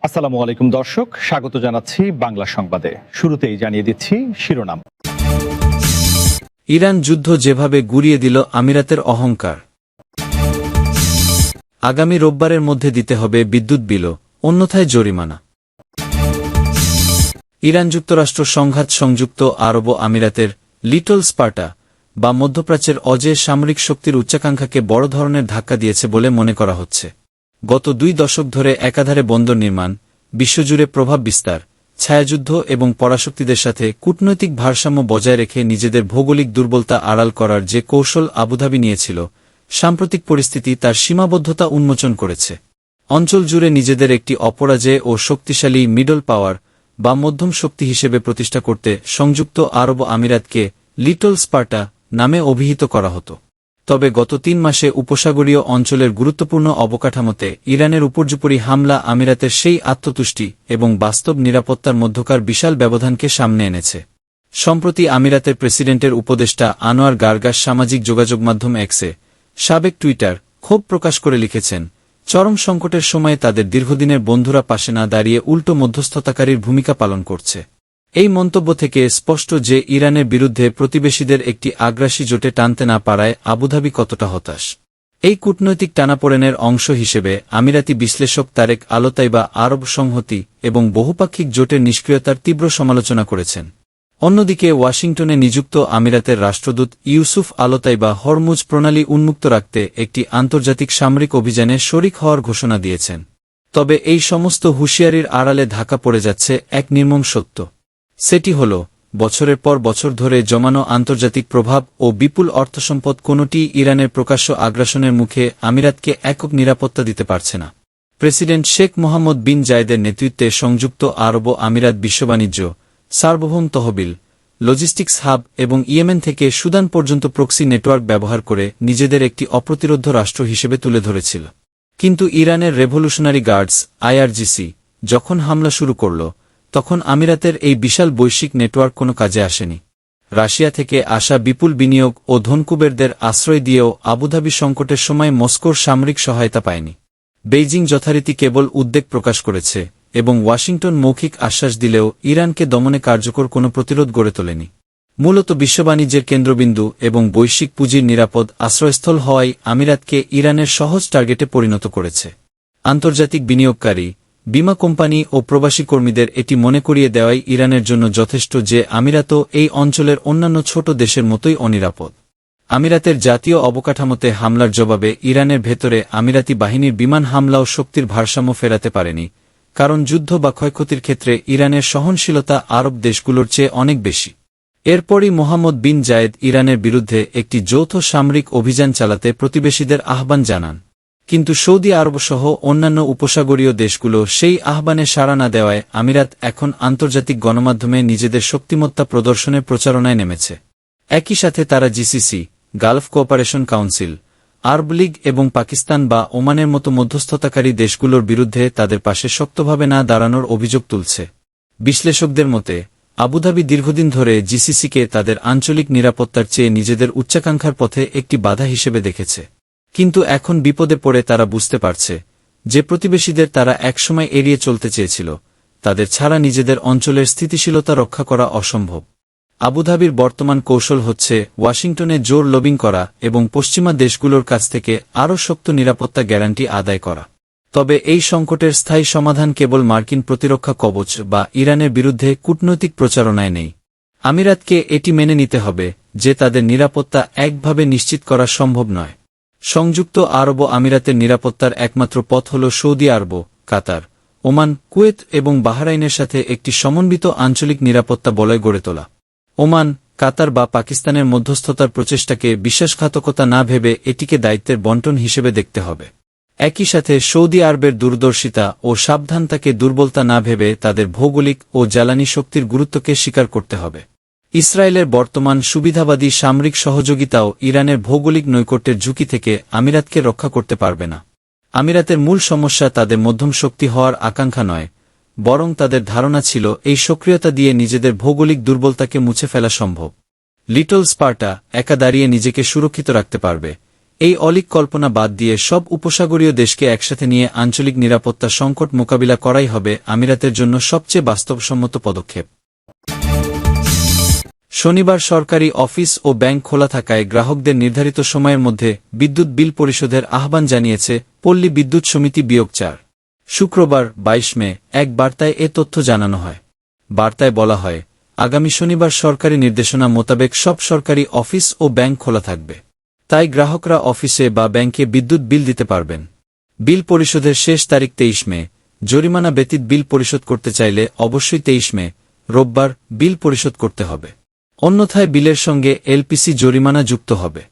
আসসালামু আলাইকুম দর্শক, স্বাগত জানাচ্ছি বাংলা সংবাদে। শুরুতেই জানিয়ে দিচ্ছি শিরোনাম। ইরান যুদ্ধ যেভাবে গুঁড়িয়ে দিল আমিরাতের অহংকার। আগামী রোববারের মধ্যে দিতে হবে বিদ্যুৎ বিলও, অন্যথায় জরিমানা। ইরান যুক্তরাষ্ট্র সংঘাত সংযুক্ত আরব আমিরাতের লিটল স্পার্টা বা মধ্যপ্রাচ্যের অজেয় সামরিক শক্তির উচ্চাকাঙ্ক্ষাকে বড় ধরনের ধাক্কা দিয়েছে বলে মনে করা হচ্ছে। গত 2 দশক ধরে একাধারে বন্দর নির্মাণ, বিশ্বজুড়ে প্রভাব বিস্তার, ছায়াযুদ্ধ এবং পরাশক্তিদের সাথে কূটনৈতিক ভারসাম্য বজায় রেখে নিজেদের ভৌগোলিক দুর্বলতা আড়াল করার যে কৌশল আবুধাবি নিয়েছিল, সাম্প্রতিক পরিস্থিতি তার সীমাবদ্ধতা উন্মোচন করেছে। অঞ্চল জুড়ে নিজেদের একটি অপরাজেয় ও শক্তিশালী মিডল পাওয়ার বা মধ্যম শক্তি হিসেবে প্রতিষ্ঠা করতে সংযুক্ত আরব আমিরাতকে লিটল স্পার্টা নামে অভিহিত করা হতো। তবে গত 3 মাসে উপসাগরীয় অঞ্চলের গুরুত্বপূর্ণ অবকাঠামোতে ইরানের উপর্যুপরি হামলা আমিরাতের সেই আত্মতুষ্টি এবং বাস্তব নিরাপত্তার মধ্যকার বিশাল ব্যবধানকে সামনে এনেছে। সম্প্রতি আমিরাতের প্রেসিডেন্টের উপদেষ্টা আনোয়ার গার্গাস সামাজিক যোগাযোগ মাধ্যম এক্সে, সাবেক টুইটার, ক্ষোভ প্রকাশ করে লিখেছেন, চরম সংকটের সময়ে তাদের দীর্ঘদিনের বন্ধুরা পাশে না দাঁড়িয়ে উল্টো মধ্যস্থতাকারীর ভূমিকা পালন করছে। এই মন্তব্য থেকে স্পষ্ট যে ইরানের বিরুদ্ধে প্রতিবেশীদের একটি আগ্রাসী জোটে টানতে না পারায় আবুধাবি কতটা হতাশ। এই কূটনৈতিক টানাপোড়েনের অংশ হিসেবে আমিরাতি বিশ্লেষক তারেক আলোতাইবা আরব সংহতি এবং বহুপাক্ষিক জোটের নিষ্ক্রিয়তার তীব্র সমালোচনা করেছেন। অন্যদিকে ওয়াশিংটনে নিযুক্ত আমিরাতের রাষ্ট্রদূত ইউসুফ আলোতাইবা হরমুজ প্রণালী উন্মুক্ত রাখতে একটি আন্তর্জাতিক সামরিক অভিযানে শরিক হওয়ার ঘোষণা দিয়েছেন। তবে এই সমস্ত হুঁশিয়ারির আড়ালে ঢাকা পড়ে যাচ্ছে এক নির্মম সত্য। সেটি হল, বছরের পর বছর ধরে জমানো আন্তর্জাতিক প্রভাব ও বিপুল অর্থসম্পদ কোনোটিই ইরানের প্রকাশ্য আগ্রাসনের মুখে আমিরাতকে একক নিরাপত্তা দিতে পারছে না। প্রেসিডেন্ট শেখ মোহাম্মদ বিন জায়েদের নেতৃত্বে সংযুক্ত আরব আমিরাত বিশ্ববাণিজ্য, সার্বভৌম তহবিল, লজিস্টিক্স হাব এবং ইয়েমেন থেকে সুদান পর্যন্ত প্রক্সি নেটওয়ার্ক ব্যবহার করে নিজেদের একটি অপ্রতিরোধ রাষ্ট্র হিসেবে তুলে ধরেছিল। কিন্তু ইরানের রেভলিউশনারি গার্ডস আইআরজিসি যখন হামলা শুরু করল, তখন আমিরাতের এই বিশাল বৈশ্বিক নেটওয়ার্ক কোনো কাজে আসেনি। রাশিয়া থেকে আসা বিপুল বিনিয়োগ ও ধনকুবেরদের আশ্রয় দিয়েও আবুধাবি সংকটের সময় মস্কোর সামরিক সহায়তা পায়নি। বেইজিং যথারীতি কেবল উদ্বেগ প্রকাশ করেছে এবং ওয়াশিংটন মৌখিক আশ্বাস দিলেও ইরানকে দমনে কার্যকর কোনো প্রতিরোধ গড়ে তোলেনি। মূলত বিশ্ববাণিজ্যের কেন্দ্রবিন্দু এবং বৈশ্বিক পুঁজির নিরাপদ আশ্রয়স্থল হওয়াই আমিরাতকে ইরানের সহজ টার্গেটে পরিণত করেছে। আন্তর্জাতিক বিনিয়োগকারী, বিমা কোম্পানি ও প্রবাসী কর্মীদের এটি মনে করিয়ে দেওয়াই ইরানের জন্য যথেষ্ট যে আমিরাতও এই অঞ্চলের অন্যান্য ছোট দেশের মতোই অনিরাপদ। আমিরাতের জাতীয় অবকাঠামোতে হামলার জবাবে ইরানের ভেতরে আমিরাতি বাহিনীর বিমান হামলাও শক্তির ভারসাম্য ফেরাতে পারেনি, কারণ যুদ্ধ বা ক্ষয়ক্ষতির ক্ষেত্রে ইরানের সহনশীলতা আরব দেশগুলোর চেয়ে অনেক বেশি। এরপরই মোহাম্মদ বিন জায়েদ ইরানের বিরুদ্ধে একটি যৌথ সামরিক অভিযান চালাতে প্রতিবেশীদের আহ্বান জানান। কিন্তু সৌদি আরবসহ অন্যান্য উপসাগরীয় দেশগুলো সেই আহ্বানে সাড়া না দেওয়ায় আমিরাত এখন আন্তর্জাতিক গণমাধ্যমে নিজেদের শক্তিমত্তা প্রদর্শনের প্রচারণায় নেমেছে। একই সাথে তারা জিসিসি, গালফ কোঅপারেশন কাউন্সিল, আরব লীগ এবং পাকিস্তান বা ওমানের মতো মধ্যস্থতাকারী দেশগুলোর বিরুদ্ধে তাদের পাশে শক্তভাবে না দাঁড়ানোর অভিযোগ তুলছে। বিশ্লেষকদের মতে, আবুধাবি দীর্ঘদিন ধরে জিসিসিকে তাদের আঞ্চলিক নিরাপত্তার চেয়ে নিজেদের উচ্চাকাঙ্ক্ষার পথে একটি বাধা হিসেবে দেখেছে। কিন্তু এখন বিপদে পড়ে তারা বুঝতে পারছে যে প্রতিবেশীদের তারা একসময় এড়িয়ে চলতে চেয়েছিল, তাদের ছাড়া নিজেদের অঞ্চলের স্থিতিশীলতা রক্ষা করা অসম্ভব। আবুধাবির বর্তমান কৌশল হচ্ছে ওয়াশিংটনে জোর লবিং করা এবং পশ্চিমা দেশগুলোর কাছ থেকে আরও শক্ত নিরাপত্তা গ্যারান্টি আদায় করা। তবে এই সংকটের স্থায়ী সমাধান কেবল মার্কিন প্রতিরক্ষা কবচ বা ইরানের বিরুদ্ধে কূটনৈতিক প্রচারণায় নেই। আমিরাতকে এটি মেনে নিতে হবে যে তাদের নিরাপত্তা একভাবে নিশ্চিত করা সম্ভব নয়। সংযুক্ত আরব আমিরাতের নিরাপত্তার একমাত্র পথ হল সৌদি আরব, কাতার, ওমান, কুয়েত এবং বাহরাইনের সাথে একটি সমন্বিত আঞ্চলিক নিরাপত্তা বলয় গড়ে তোলা। ওমান, কাতার বা পাকিস্তানের মধ্যস্থতার প্রচেষ্টাকে বিশ্বাসঘাতকতা না ভেবে এটিকে দায়িত্বের বণ্টন হিসেবে দেখতে হবে। একই সাথে সৌদি আরবের দূরদর্শিতা ও সাবধানতাকে দুর্বলতা না ভেবে তাদের ভৌগোলিক ও জ্বালানি শক্তির গুরুত্বকে স্বীকার করতে হবে। ইসরায়েলের বর্তমান সুবিধাবাদী সামরিক সহযোগিতাও ইরানের ভৌগোলিক নৈকট্যের ঝুঁকি থেকে আমিরাতকে রক্ষা করতে পারবে না। আমিরাতের মূল সমস্যা তাদের মধ্যম শক্তি হওয়ার আকাঙ্ক্ষা নয়, বরং তাদের ধারণা ছিল এই সক্রিয়তা দিয়ে নিজেদের ভৌগোলিক দুর্বলতাকে মুছে ফেলা সম্ভব। লিটল স্পার্টা একা দাঁড়িয়ে নিজেকে সুরক্ষিত রাখতে পারবে, এই অলীক কল্পনা বাদ দিয়ে সব উপসাগরীয় দেশকে একসাথে নিয়ে আঞ্চলিক নিরাপত্তা সংকট মোকাবিলা করাই হবে আমিরাতের জন্য সবচেয়ে বাস্তবসম্মত পদক্ষেপ। শনিবার সরকারি অফিস ও ব্যাংক খোলা থাকায় গ্রাহকদের নির্ধারিত সময়ের মধ্যে বিদ্যুৎ বিল পরিশোধের আহ্বান জানিয়েছে পল্লী বিদ্যুৎ সমিতি -4। শুক্রবার 22 মে এক বার্তায় এ তথ্য জানানো হয়। বার্তায় বলা হয়, আগামী শনিবার সরকারি নির্দেশনা মোতাবেক সব সরকারি অফিস ও ব্যাংক খোলা থাকবে। তাই গ্রাহকরা অফিসে বা ব্যাংকে বিদ্যুৎ বিল দিতে পারবেন। বিল পরিশোধের শেষ তারিখ 23 মে। জরিমানা ব্যতীত বিল পরিশোধ করতে চাইলে অবশ্যই 23 মে রোববার বিল পরিশোধ করতে হবে। অন্যথায় বিলের সঙ্গে এলপিসি জরিমানা যুক্ত হবে।